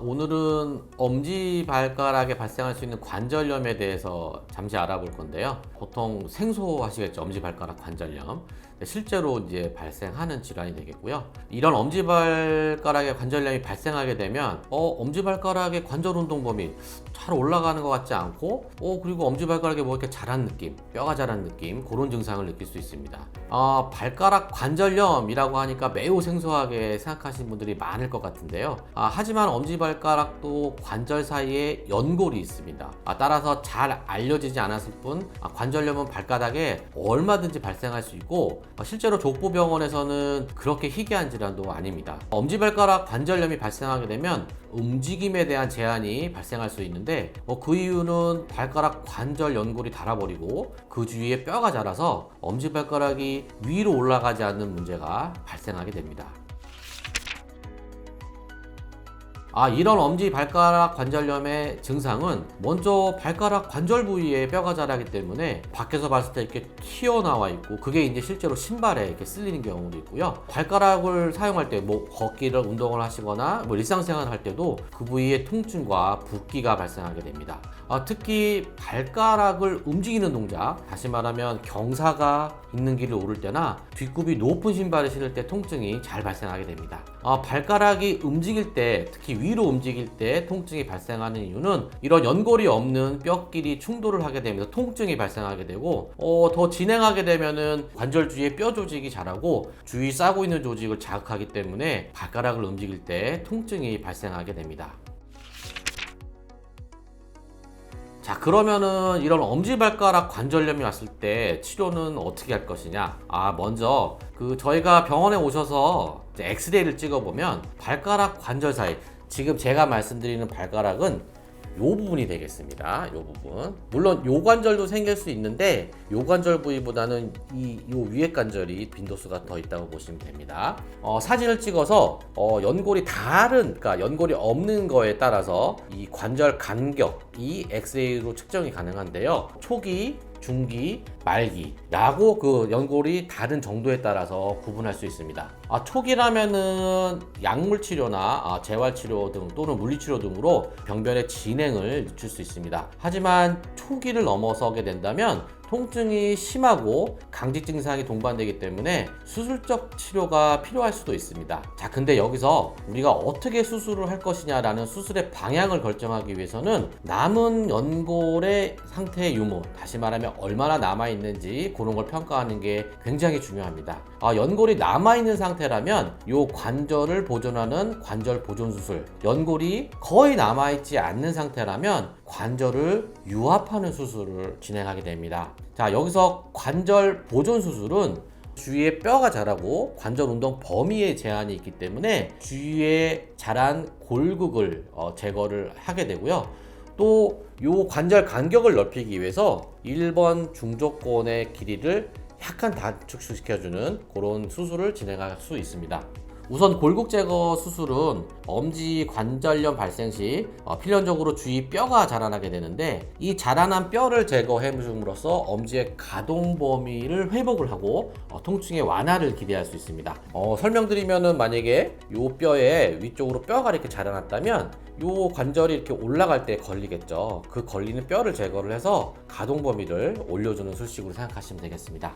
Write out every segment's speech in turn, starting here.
오늘은 엄지발가락에 발생할 수 있는 관절염에 대해서 잠시 알아볼 건데요. 보통 생소하시겠죠? 엄지발가락 관절염. 실제로 이제 발생하는 질환이 되겠고요. 이런 엄지발가락에 관절염이 발생하게 되면 엄지발가락의 관절 운동 범위 잘 올라가는 것 같지 않고 그리고 엄지발가락에 뭐 이렇게 자란 느낌, 뼈가 자란 느낌, 그런 증상을 느낄 수 있습니다. 발가락 관절염이라고 하니까 매우 생소하게 생각하시는 분들이 많을 것 같은데요. 하지만 엄지발가락도 관절 사이에 연골이 있습니다. 따라서 잘 알려지지 않았을 뿐 관절염은 발가락에 얼마든지 발생할 수 있고 실제로 족보병원에서는 그렇게 희귀한 질환도 아닙니다. 엄지발가락 관절염이 발생하게 되면 움직임에 대한 제한이 발생할 수 있는데 그 이유는 발가락 관절 연골이 닳아버리고 그 주위에 뼈가 자라서 엄지발가락이 위로 올라가지 않는 문제가 발생하게 됩니다. 이런 엄지발가락 관절염의 증상은 먼저 발가락 관절 부위에 뼈가 자라기 때문에 밖에서 봤을 때 이렇게 튀어나와 있고 그게 이제 실제로 신발에 이렇게 쓸리는 경우도 있고요. 발가락을 사용할 때 걷기를 운동을 하시거나 일상생활을 할 때도 그 부위에 통증과 붓기가 발생하게 됩니다. 특히 발가락을 움직이는 동작, 다시 말하면 경사가 있는 길을 오를 때나 뒷굽이 높은 신발을 신을 때 통증이 잘 발생하게 됩니다. 발가락이 움직일 때, 특히 위로 움직일 때 통증이 발생하는 이유는 이런 연골이 없는 뼈끼리 충돌을 하게 되면서 통증이 발생하게 되고 더 진행하게 되면은 관절 주위에 뼈 조직이 자라고 주위 싸고 있는 조직을 자극하기 때문에 발가락을 움직일 때 통증이 발생하게 됩니다. 자, 그러면은 이런 엄지발가락 관절염이 왔을 때 치료는 어떻게 할 것이냐? 먼저 저희가 병원에 오셔서 엑스레이를 찍어보면 발가락 관절 사이, 지금 제가 말씀드리는 발가락은 요 부분이 되겠습니다. 요 부분. 물론 요 관절도 생길 수 있는데 요 관절 부위보다는 요 위에 관절이 빈도수가 더 있다고 보시면 됩니다. 사진을 찍어서 연골이 그러니까 연골이 없는 거에 따라서 이 관절 간격이 엑스레이로 측정이 가능한데요. 초기, 중기, 말기라고 그 연골이 다른 정도에 따라서 구분할 수 있습니다. 초기라면은 약물 치료나 재활 치료 등 또는 물리 치료 등으로 병변의 진행을 늦출 수 있습니다. 하지만 초기를 넘어서게 된다면 통증이 심하고 강직 증상이 동반되기 때문에 수술적 치료가 필요할 수도 있습니다. 자, 근데 여기서 우리가 어떻게 수술을 할 것이냐라는 수술의 방향을 결정하기 위해서는 남은 연골의 상태의 유무, 다시 말하면 얼마나 남아있는지 그런 걸 평가하는 게 굉장히 중요합니다. 연골이 남아있는 상태라면 이 관절을 보존하는 관절 보존 수술, 연골이 거의 남아있지 않는 상태라면 관절을 유합하는 수술을 진행하게 됩니다. 자, 여기서 관절 보존 수술은 주위에 뼈가 자라고 관절 운동 범위에 제한이 있기 때문에 주위에 자란 골극을 제거를 하게 되고요. 또 이 관절 간격을 넓히기 위해서 1번 중족권의 길이를 약간 단축시켜주는 그런 수술을 진행할 수 있습니다. 우선 골국 제거 수술은 엄지 관절염 발생 시 필연적으로 주위 뼈가 자라나게 되는데 이 자라난 뼈를 제거해 줌으로써 엄지의 가동 범위를 회복을 하고 통증의 완화를 기대할 수 있습니다. 설명드리면은 만약에 이 뼈에 위쪽으로 뼈가 이렇게 자라났다면 이 관절이 이렇게 올라갈 때 걸리겠죠. 그 걸리는 뼈를 제거를 해서 가동 범위를 올려주는 수식으로 생각하시면 되겠습니다.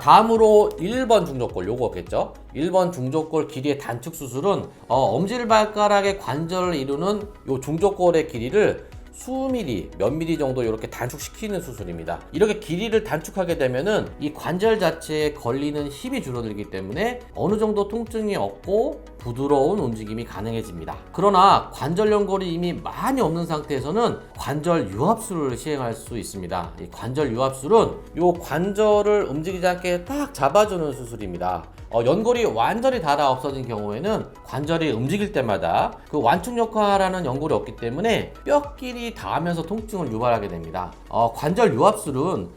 다음으로 1번 중족골, 요거겠죠. 1번 중족골 길이의 단축 수술은 엄지발가락의 관절을 이루는 요 중족골의 길이를 수미리, 몇 미리 정도 이렇게 단축시키는 수술입니다. 이렇게 길이를 단축하게 되면은 이 관절 자체에 걸리는 힘이 줄어들기 때문에 어느 정도 통증이 없고 부드러운 움직임이 가능해집니다. 그러나 관절 연골이 이미 많이 없는 상태에서는 관절 유합술을 시행할 수 있습니다. 이 관절 유합술은 이 관절을 움직이지 않게 딱 잡아주는 수술입니다. 연골이 완전히 닳아 없어진 경우에는 관절이 움직일 때마다 그 완충 역할하는 연골이 없기 때문에 뼈끼리 닿으면서 통증을 유발하게 됩니다. 관절 유합술은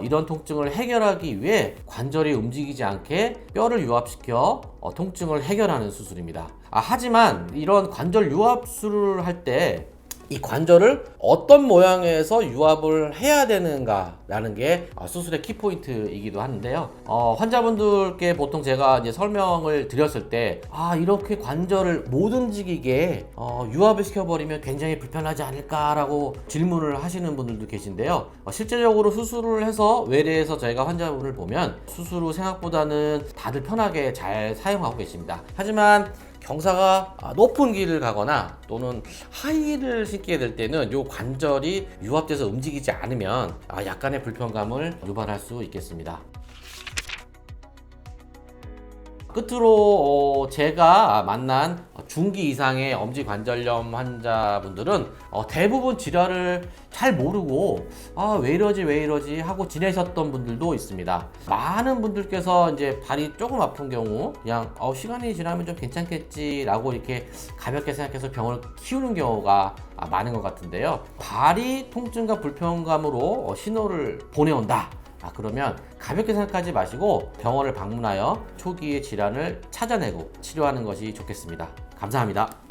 이런 통증을 해결하기 위해 관절이 움직이지 않게 뼈를 유합시켜 통증을 해결하는 수술입니다. 하지만 이런 관절 유합술을 할 때 이 관절을 어떤 모양에서 유압을 해야 되는가라는 게 수술의 키포인트이기도 하는데요. 환자분들께 보통 제가 이제 설명을 드렸을 때 이렇게 관절을 못 움직이게 유압을 시켜버리면 굉장히 불편하지 않을까라고 질문을 하시는 분들도 계신데요. 실제적으로 수술을 해서 외래에서 저희가 환자분을 보면 수술 후 생각보다는 다들 편하게 잘 사용하고 계십니다. 하지만 경사가 높은 길을 가거나 또는 하이힐을 신게 될 때는 이 관절이 유압돼서 움직이지 않으면 약간의 불편감을 유발할 수 있겠습니다. 끝으로 제가 만난 중기 이상의 엄지관절염 환자분들은 대부분 질환을 잘 모르고 왜 이러지 하고 지내셨던 분들도 있습니다. 많은 분들께서 이제 발이 조금 아픈 경우 그냥 시간이 지나면 좀 괜찮겠지라고 이렇게 가볍게 생각해서 병을 키우는 경우가 많은 것 같은데요. 발이 통증과 불편감으로 신호를 보내온다. 그러면 가볍게 생각하지 마시고 병원을 방문하여 초기의 질환을 찾아내고 치료하는 것이 좋겠습니다. 감사합니다.